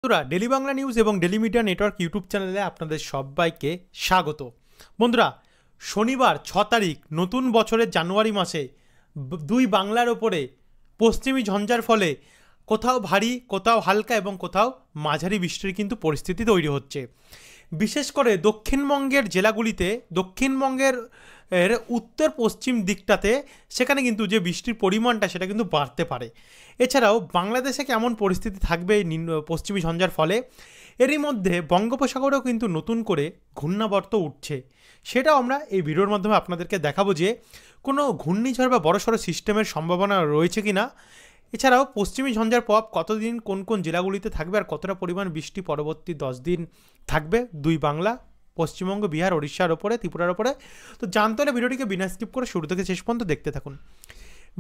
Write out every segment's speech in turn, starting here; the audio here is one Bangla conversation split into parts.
বন্ধুরা, ডেলি বাংলা নিউজ এবং ডেলি মিডিয়া নেটওয়ার্ক ইউটিউব চ্যানেলে আপনাদের সবাইকে স্বাগত। বন্ধুরা, শনিবার 6 তারিখ নতুন বছরের জানুয়ারি মাসে দুই বাংলার ওপরে পশ্চিমী ঝঞ্ঝার ফলে কোথাও ভারী, কোথাও হালকা এবং কোথাও মাঝারি বৃষ্টির কিন্তু পরিস্থিতি তৈরি হচ্ছে। বিশেষ করে দক্ষিণবঙ্গের জেলাগুলিতে, দক্ষিণবঙ্গের উত্তর পশ্চিম দিকটাতে সেখানে কিন্তু যে বৃষ্টির পরিমাণটা সেটা কিন্তু বাড়তে পারে। এছাড়াও বাংলাদেশে কেমন পরিস্থিতি থাকবে পশ্চিমী ঝঞ্ঝার ফলে, এরই মধ্যে বঙ্গোপসাগরেও কিন্তু নতুন করে ঘূর্ণাবর্ত উঠছে। সেটাও আমরা এই ভিডিওর মাধ্যমে আপনাদেরকে দেখাবো যে কোনো ঘূর্ণিঝড় বা বড়সড় সিস্টেমের সম্ভাবনা রয়েছে কি না। এছাড়াও পশ্চিমী ঝঞ্ঝার প্রভাব কতদিন কোন কোন জেলাগুলিতে থাকবে আর কতটা পরিমাণ বৃষ্টি পরবর্তী 10 দিন থাকবে দুই বাংলা, পশ্চিমবঙ্গ, বিহার, ওড়িশার ওপরে, ত্রিপুরার ওপরে। তো জানতে হলে ভিডিওটিকে বিনা স্কিপ করে শুরু থেকে শেষ পর্যন্ত দেখতে থাকুন।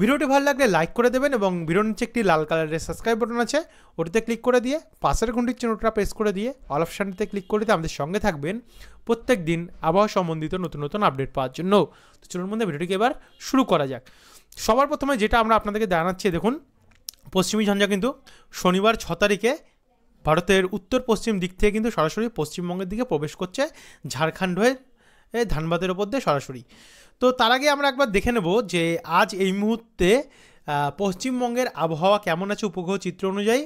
ভিডিওটি ভালো লাগলে লাইক করে দেবেন এবং ভিডিওর নিচে একটি লাল কালারের সাবস্ক্রাইব বাটন আছে, ওটিতে ক্লিক করে দিয়ে পাশের ঘন্টির চিহ্নটা প্রেস করে দিয়ে অল অপশানটিতে ক্লিক করে দিয়ে আমাদের সঙ্গে থাকবেন প্রত্যেক দিন আবহাওয়া সম্বন্ধিত নতুন নতুন আপডেট পাওয়ার জন্য। তো চলুন মধ্যে ভিডিওটিকে এবার শুরু করা যাক। সবার প্রথমে যেটা আমরা আপনাদেরকে জানাচ্ছি, দেখুন পশ্চিমী ঝঞ্ঝা কিন্তু শনিবার 6 তারিখে ভারতের উত্তর পশ্চিম দিক থেকে কিন্তু সরাসরি পশ্চিমবঙ্গের দিকে প্রবেশ করছে, ঝাড়খণ্ড হয়ে ধানবাদের ওপর দিয়ে সরাসরি। তো তার আগে আমরা একবার দেখে নেব যে আজ এই মুহূর্তে পশ্চিমবঙ্গের আবহাওয়া কেমন আছে উপগ্রহ চিত্র অনুযায়ী।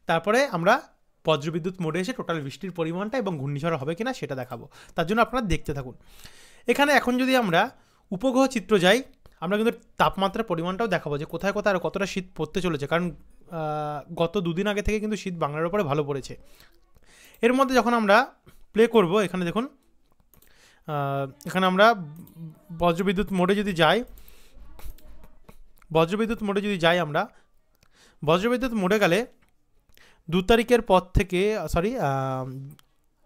তারপরে আমরা বজ্রবিদ্যুৎ মোডে এসে টোটাল বৃষ্টির পরিমাণটা এবং ঘূর্ণিঝড় হবে কিনা সেটা দেখাবো। তার জন্য আপনারা দেখতে থাকুন। এখানে এখন যদি আমরা উপগ্রহ চিত্র যাই, আমরা কিন্তু তাপমাত্রার পরিমাণটাও দেখাবো যে কোথায় কোথায় আর কতটা শীত পড়তে চলেছে, কারণ গত দুদিন আগে থেকে কিন্তু শীত বাংলার ওপরে ভালো পড়েছে। এর মধ্যে যখন আমরা প্লে করব, এখানে দেখুন এখানে আমরা বজ্রবিদ্যুৎ মোডে যদি যাই, আমরা বজ্রবিদ্যুৎ মোডে গেলে 2 তারিখের পর থেকে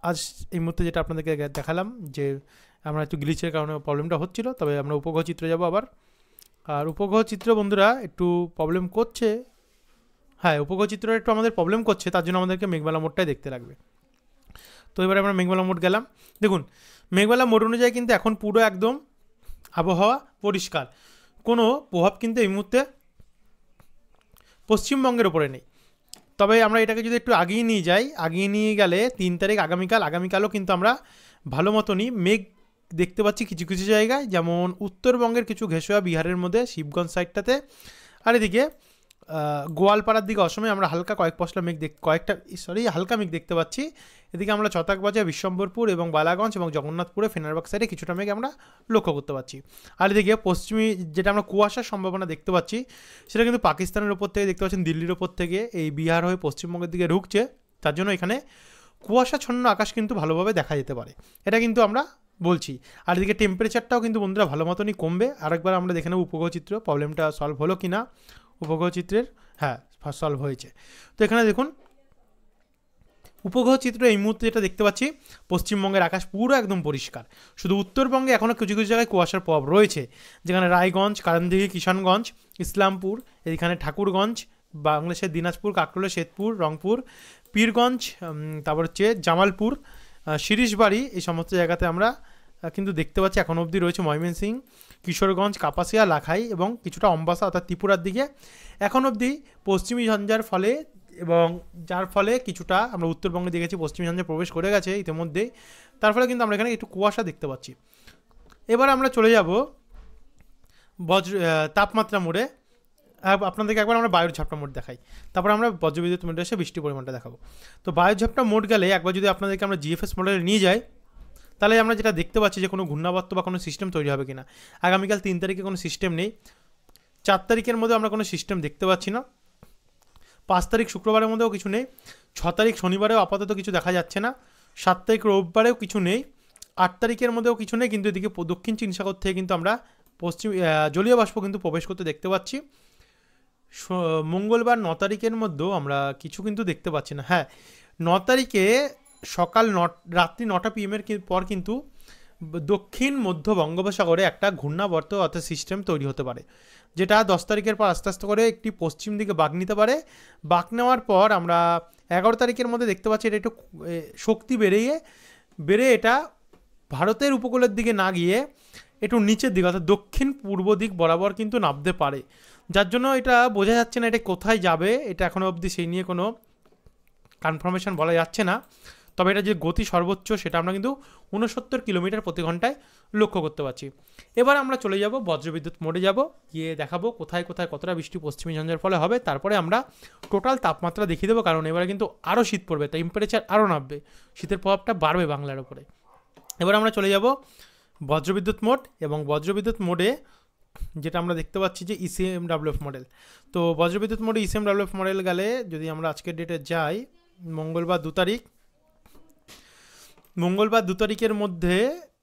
আজ এই মুহূর্তে যেটা আপনাদেরকে দেখালাম যে আমরা একটু গ্লিচের কারণে প্রবলেমটা হচ্ছিল, তবে আমরা উপগ্রহ চিত্রে যাব আবার। আর উপগ্রহ চিত্র বন্ধুরা একটু প্রবলেম করছে, হ্যাঁ উপগ্রহ চিত্রটা একটু আমাদের প্রবলেম করছে, তার জন্য আমাদেরকে মেঘবেলা মোডটাই দেখতে লাগবে। তো এবারে আমরা মেঘবেলা মোড গেলাম। দেখুন মেঘবেলা মোড অনুযায়ী কিন্তু এখন পুরো একদম আবহাওয়া পরিষ্কার, কোনো প্রভাব কিন্তু এই মুহূর্তে পশ্চিমবঙ্গের ওপরে নেই। তবে আমরা এটাকে যদি একটু আগিয়ে নিয়ে যাই, আগিয়ে নিয়ে গেলে 3 তারিখ আগামীকালও কিন্তু আমরা ভালো মতনই মেঘ দেখতে পাচ্ছি কিছু কিছু জায়গায়, যেমন উত্তরবঙ্গের কিছু ঘেঁষোয়া বিহারের মধ্যে শিবগঞ্জ সাইডটাতে, আর এদিকে গোয়ালপাড়ার দিকে অসমে আমরা হালকা হালকা মেঘ দেখতে পাচ্ছি। এদিকে আমরা ছতাকবাজার, বিশ্বম্বরপুর এবং বালাগঞ্জ এবং জগন্নাথপুরে ফেনারবাগ সাইডে কিছুটা মেঘ আমরা লক্ষ্য করতে পারছি। আর এদিকে পশ্চিমী যেটা আমরা কুয়াশার সম্ভাবনা দেখতে পাচ্ছি, সেটা কিন্তু পাকিস্তানের ওপর থেকে দেখতে পাচ্ছেন, দিল্লির ওপর থেকে এই বিহার হয়ে পশ্চিমবঙ্গের দিকে ঢুকছে, তার জন্য এখানে কুয়াশাচ্ছন্ন আকাশ কিন্তু ভালোভাবে দেখা যেতে পারে, এটা কিন্তু আমরা বলছি। আর এদিকে টেম্পারেচারটাও কিন্তু বন্ধুরা ভালো মতনই কমবে। আরেকবার আমরা দেখে নেব উপগ্রহ চিত্র প্রবলেমটা সলভ হলো কি না। উপগ্রহ চিত্রের হ্যাঁ সলভ হয়েছে। তো এখানে দেখুন উপগ্রহ চিত্র এই মুহূর্তে যেটা দেখতে পাচ্ছি, পশ্চিমবঙ্গের আকাশ পুরো একদম পরিষ্কার, শুধু উত্তরবঙ্গে এখনও কিছু কিছু জায়গায় কুয়াশার প্রভাব রয়েছে, যেখানে রায়গঞ্জ, কারণদিঘি, কিষানগঞ্জ, ইসলামপুর, এখানে ঠাকুরগঞ্জ, বাংলাদেশের দিনাজপুর, কাকরোলে, শেতপুর, রংপুর, পীরগঞ্জ, তারপর হচ্ছে জামালপুর, শিরিশবাড়ি, এই সমস্ত জায়গাতে আমরা কিন্তু দেখতে পাচ্ছি এখন অবধি রয়েছে। ময়মনসিংহ, কিশোরগঞ্জ, কাপাসিয়া, লাখাই এবং কিছুটা অম্বাসা অর্থাৎ ত্রিপুরার দিকে এখন অবধি পশ্চিমী ঝঞ্ঝার ফলে, এবং যার ফলে কিছুটা আমরা উত্তরবঙ্গে দেখেছি পশ্চিমী ঝঞ্ঝা প্রবেশ করে গেছে ইতিমধ্যেই, তার ফলে কিন্তু আমরা এখানে একটু কুয়াশা দেখতে পাচ্ছি। এবার আমরা চলে যাব তাপমাত্রা মোড়ে, আপনাদেরকে একবার আমরা বায়ুর ঝাপটা মোড দেখাই, তারপর আমরা বজ্রবিদ্যুৎ মোডে এসে বৃষ্টির পরিমাণটা দেখাবো। তো বায়ুর ঝাপটা মোড গেলে একবার যদি আপনাদেরকে আমরা জিএফএস মডেলে নিয়ে যাই, তাহলে আমরা যেটা দেখতে পাচ্ছি যে কোনো ঘূর্ণাবর্ত বা কোনো সিস্টেম তৈরি হবে কিনা। আগামীকাল 3 তারিখে কোনো সিস্টেম নেই, 4 তারিখের মধ্যে আমরা কোনো সিস্টেম দেখতে পাচ্ছি না, 5 তারিখ শুক্রবারের মধ্যেও কিছু নেই, 6 তারিখ শনিবারেও আপাতত কিছু দেখা যাচ্ছে না, 7 তারিখ রোববারেও কিছু নেই, 8 তারিখের মধ্যেও কিছু নেই। কিন্তু এদিকে দক্ষিণ চীন সাগর থেকে কিন্তু আমরা জলীয় বাষ্প কিন্তু প্রবেশ করতে দেখতে পাচ্ছি। মঙ্গলবার 9 তারিখের মধ্যেও আমরা কিছু কিন্তু দেখতে পাচ্ছি না। হ্যাঁ 9 তারিখে রাত্রি 9টা PM পর কিন্তু দক্ষিণ মধ্য বঙ্গোপসাগরে একটা ঘূর্ণাবর্ত অর্থাৎ সিস্টেম তৈরি হতে পারে, যেটা 10 তারিখের পর আস্তে আস্তে করে একটি পশ্চিম দিকে বাঁক নিতে পারে। বাঁক নেওয়ার পর আমরা 11 তারিখের মধ্যে দেখতে পাচ্ছি এটা একটু শক্তি বেড়ে এটা ভারতের উপকূলের দিকে না গিয়ে একটু নিচের দিকে অর্থাৎ দক্ষিণ পূর্ব দিক বরাবর কিন্তু নামতে পারে, যার জন্য এটা বোঝা যাচ্ছে না এটা কোথায় যাবে, এটা এখনও অবধি সেই নিয়ে কোনো কনফার্মেশন বলা যাচ্ছে না, তবে এটা যে গতি সর্বোচ্চ সেটা আমরা কিন্তু 69 কিলোমিটার প্রতি ঘন্টায় লক্ষ্য করতে পারছি। এবার আমরা চলে যাব বজ্রবিদ্যুৎ মোডে, যাব গিয়ে দেখাবো কোথায় কোথায় কতটা বৃষ্টি পশ্চিমী ঝঞ্ঝার ফলে হবে, তারপরে আমরা টোটাল তাপমাত্রা দেখিয়ে দেবো, কারণ এবারে কিন্তু আরও শীত পড়বে, টেম্পারেচার আরও নামবে, শীতের প্রভাবটা বাড়বে বাংলার ওপরে। এবার আমরা চলে যাব বজ্রবিদ্যুৎ মোড, এবং বজ্রবিদ্যুৎ মোডে যেটা আমরা দেখতে পাচ্ছি যে ইসিএমডাব্লিউএফ মডেল। তো বজ্রবিদ্যুৎ মোডে ইসিএমডাব্লিউএফ মডেল গেলে যদি আমরা আজকের ডেটে যাই, মঙ্গলবার 2 তারিখের মধ্যে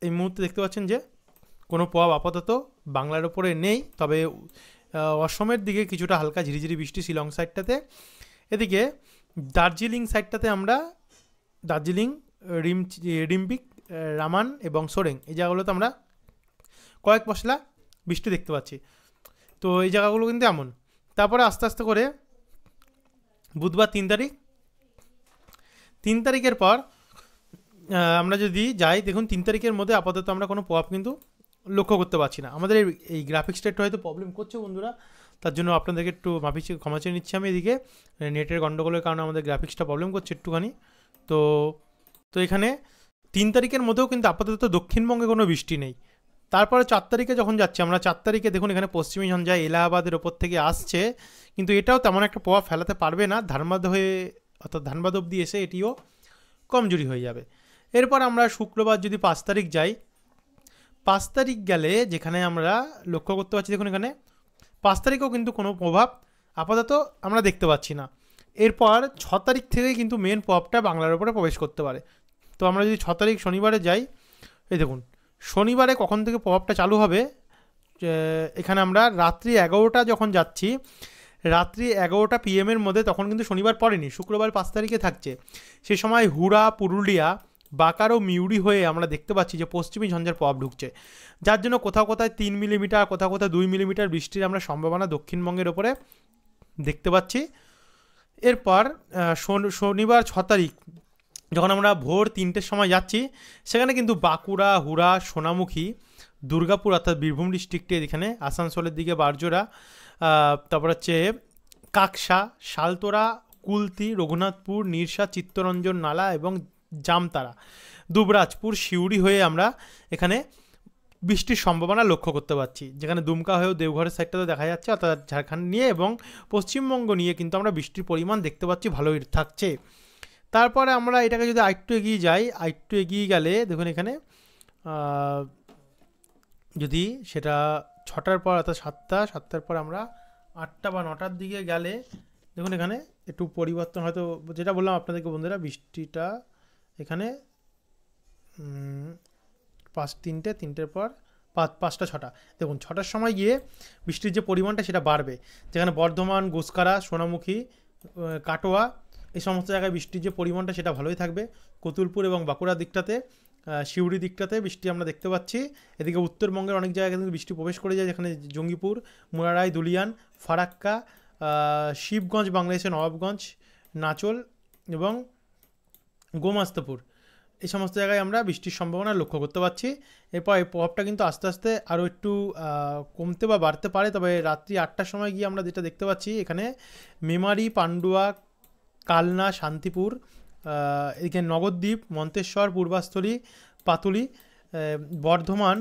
এই মুহূর্তে দেখতে পাচ্ছেন যে কোনো প্রভাব আপাতত বাংলার ওপরে নেই, তবে অসমের দিকে কিছুটা হালকা ঝিরিঝিরি বৃষ্টি শিলং সাইডটাতে। এদিকে দার্জিলিং সাইডটাতে আমরা দার্জিলিং, রিম্পিক, রামান এবং সোরেং এই জায়গাগুলোতে আমরা কয়েক পশলা বৃষ্টি দেখতে পাচ্ছি। তো এই জায়গাগুলো কিন্তু এমন। তারপরে আস্তে আস্তে করে বুধবার 3 তারিখের পর আমরা যদি যাই, দেখুন 3 তারিখের মধ্যে আপাতত আমরা কোনো প্রভাব কিন্তু লক্ষ্য করতে পারছি না। আমাদের এই গ্রাফিক্সটা একটু হয়তো প্রবলেম করছে বন্ধুরা, তার জন্য আপনাদেরকে একটু ক্ষমা চেয়ে নিচ্ছি আমি। এদিকে নেটের গণ্ডগোলের কারণে আমাদের গ্রাফিক্সটা প্রবলেম করছে একটুখানি। তো এখানে 3 তারিখের মধ্যেও কিন্তু আপাতত দক্ষিণবঙ্গে কোনো বৃষ্টি নেই। তারপরে 4 তারিখে যখন যাচ্ছি আমরা, 4 তারিখে দেখুন এখানে পশ্চিমী ঝঞ্ঝা এলাহাবাদের ওপর থেকে আসছে, কিন্তু এটাও তেমন একটা প্রভাব ফেলাতে পারবে না। ধানবাদ হয়ে অর্থাৎ ধানবাদ অবধি এসে এটিও কমজোরি হয়ে যাবে। এরপর আমরা শুক্রবার যদি 5 তারিখ যাই, 5 তারিখ গেলে যেখানে আমরা লক্ষ্য করতে পারছি, দেখুন এখানে 5 তারিখেও কিন্তু কোনো প্রভাব আপাতত আমরা দেখতে পাচ্ছি না। এরপর 6 তারিখ থেকে কিন্তু মেন প্রভাবটা বাংলার উপরে প্রবেশ করতে পারে। তো আমরা যদি 6 তারিখ শনিবারে যাই, এই দেখুন শনিবারে কখন থেকে প্রভাবটা চালু হবে, এখানে আমরা রাত্রি 11টা যখন যাচ্ছি, রাত্রি 11টা PM মধ্যে, তখন কিন্তু শনিবার পড়েনি, শুক্রবার 5 তারিখে থাকছে। সে সময় হুড়া, পুরুলিয়া, বাঁকার ও মিউরি হয়ে আমরা দেখতে পাচ্ছি যে পশ্চিমী ঝঞ্ঝার প্রভাব ঢুকছে, যার জন্য কোথাও কোথায় 3 মিলিমিটার, কোথাও কোথাও 2 মিলিমিটার বৃষ্টির আমরা সম্ভাবনা দক্ষিণবঙ্গের ওপরে দেখতে পাচ্ছি। এরপর শনিবার 6 তারিখ যখন আমরা ভোর 3টের সময় যাচ্ছি, সেখানে কিন্তু বাঁকুড়া, হুড়া, সোনামুখী, দুর্গাপুর অর্থাৎ বীরভূম ডিস্ট্রিক্টে, এখানে আসানসোলের দিকে বারজোড়া, তারপর হচ্ছে কাকসা, শালতোরা, কুলতি, রঘুনাথপুর, নিরসা, চিত্তরঞ্জন নালা এবং জামতারা, দুবরাজপুর, সিউড়ি হয়ে আমরা এখানে বৃষ্টির সম্ভাবনা লক্ষ্য করতে পারছি, যেখানে দুমকা হয়েও দেওঘরের সাইডটাতে দেখা যাচ্ছে, অর্থাৎ ঝাড়খণ্ড নিয়ে এবং পশ্চিমবঙ্গ নিয়ে কিন্তু আমরা বৃষ্টির পরিমাণ দেখতে পাচ্ছি ভালোই থাকছে। তারপরে আমরা এটাকে যদি আরেকটু এগিয়ে যাই, আরেকটু এগিয়ে গেলে দেখুন এখানে যদি সেটা 6টার পর অর্থাৎ 7টার পর আমরা 8টা বা 9টার দিকে গেলে, দেখুন এখানে একটু পরিবর্তন, হয়তো যেটা বললাম আপনাদেরকে বন্ধুরা, বৃষ্টিটা এখানে 3টের পর 5টা 6টা, দেখুন 6টার সময় গিয়ে বৃষ্টির যে পরিমাণটা সেটা বাড়বে, যেখানে বর্ধমান, গুসকারা, সোনামুখী, কাটোয়া এই সমস্ত জায়গায় বৃষ্টির যে পরিমাণটা সেটা ভালোই থাকবে। কতুলপুর এবং বাঁকুড়ার দিকটাতে, সিউড়ি দিকটাতে বৃষ্টি আমরা দেখতে পাচ্ছি। এদিকে উত্তরবঙ্গের অনেক জায়গায় কিন্তু বৃষ্টি প্রবেশ করে যায়, যেখানে জঙ্গিপুর, মুরারাই, দুলিয়ান, ফারাক্কা, শিবগঞ্জ, বাংলাদেশের নবাবগঞ্জ, নাচল এবং গোমাস্তপুর এই সমস্ত জায়গায় আমরা বৃষ্টির সম্ভাবনা লক্ষ্য করতে পারছি। এরপর এই প্রভাবটা কিন্তু আস্তে আস্তে আরও একটু কমতে বা বাড়তে পারে, তবে রাত্রি 8টার সময় গিয়ে আমরা যেটা দেখতে পাচ্ছি, এখানে মেমারি, পান্ডুয়া, কালনা, শান্তিপুর, এদিকে নবদ্বীপ, মন্তেশ্বর, পূর্বাস্থলী, পাতুলি, বর্ধমান,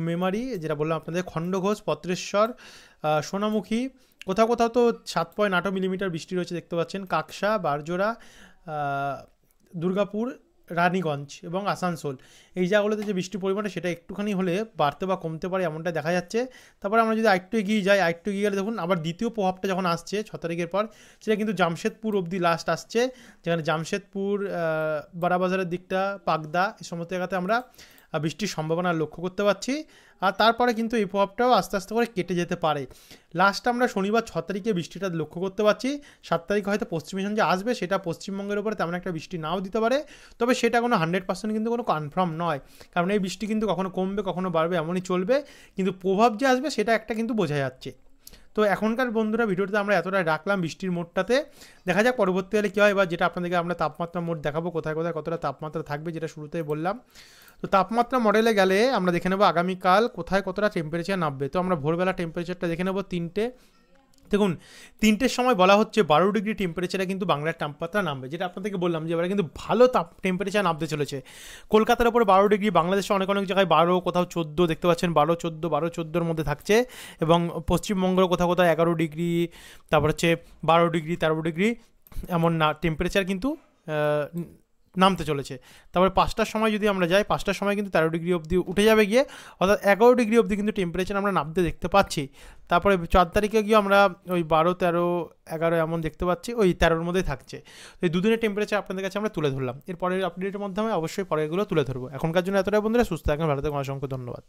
মেমারি যেটা বললাম আপনাদের, খণ্ডঘোষ, পত্রেশ্বর, সোনামুখী, কোথাও কোথাও তো 7.8 মিলিমিটার বৃষ্টি রয়েছে দেখতে পাচ্ছেন, কাকসা, বারজোড়া, দুর্গাপুর, রানীগঞ্জ এবং আসানসোল এই জায়গাগুলোতে যে বৃষ্টির পরিমাণটা সেটা একটুখানি হলে বাড়তে বা কমতে পারে এমনটা দেখা যাচ্ছে। তারপরে আমরা যদি আরেকটু এগিয়ে যাই, আরেকটু এগিয়ে গেলে দেখুন আবার দ্বিতীয় প্রভাবটা যখন আসছে 6 তারিখের পর, সেটা কিন্তু জামশেদপুর অবধি লাস্ট আসছে, যেখানে জামশেদপুর, বারাবাজারের দিকটা, পাকদা এই সমস্ত জায়গাতে আমরা বৃষ্টির সম্ভাবনা লক্ষ্য করতে পারছি। আর তারপরে কিন্তু এই প্রভাবটাও আস্তে আস্তে করে কেটে যেতে পারে। লাস্ট আমরা শনিবার 6 তারিখে বৃষ্টিটা লক্ষ্য করতে পারছি। 7 তারিখে হয়তো পশ্চিমী ঝঞ্ঝা আসবে, সেটা পশ্চিমবঙ্গের উপরে তেমন একটা বৃষ্টি নাও দিতে পারে, তবে সেটা কোনো 100% কিন্তু কোনো কনফার্ম নয়, কারণ এই বৃষ্টি কিন্তু কখনো কমবে কখনো বাড়বে এমনই চলবে, কিন্তু প্রভাব যে আসবে সেটা একটা কিন্তু বোঝা যাচ্ছে। তো এখনকার বন্ধুরা ভিডিওতে আমরা এতটাই রাখলাম বৃষ্টির মোডটাতে, দেখা যাক পরবর্তীকালে কী হয়, বা যেটা আপনাদেরকে আমরা তাপমাত্রা মোড দেখাবো কোথায় কোথায় কতটা তাপমাত্রা থাকবে, যেটা শুরুতেই বললাম। তো তাপমাত্রা মডেলে গেলে আমরা দেখে নেবো আগামীকাল কোথায় কতটা টেম্পারেচার নামবে। তো আমরা ভোরবেলা টেম্পারেচারটা দেখে নেবো 3টে দেখুন 3টের সময় বলা হচ্ছে 12 ডিগ্রি টেম্পারেচারে কিন্তু বাংলার তাপমাত্রা নামবে, যেটা আপনাদেরকে বললাম যে এবারে কিন্তু ভালো টেম্পারেচার নামতে চলেছে। কলকাতার উপরে 12 ডিগ্রি, বাংলাদেশে অনেক অনেক জায়গায় 12, কোথাও 14 দেখতে পাচ্ছেন, 12-14 মধ্যে থাকছে, এবং পশ্চিমবঙ্গের কোথাও কোথাও 11 ডিগ্রি, তারপর হচ্ছে 12 ডিগ্রি, 13 ডিগ্রি এমন না টেম্পারেচার কিন্তু নামতে চলেছে। তারপরে 5টার সময় যদি আমরা যাই, 5টার সময় কিন্তু 13 ডিগ্রি অবধি উঠে যাবে গিয়ে, অর্থাৎ 11 ডিগ্রি অবধি কিন্তু টেম্পারেচার আমরা নামতে দেখতে পাচ্ছি। তারপরে 4 তারিখে গিয়ে আমরা ওই 12, 13, 11 এমন দেখতে পাচ্ছি, ওই 13-র মধ্যেই থাকছে। তো এই দুদিনের টেম্পারেচার আপনাদের কাছে আমরা তুলে ধরলাম। এর পরের আপডেটের মাধ্যমে অবশ্যই পরেরগুলো তুলে ধরবো। এখনকার জন্য এতটাই বন্ধুরা, সুস্থ থাকেন, ভালো থাকুন, অসংখ্য ধন্যবাদ।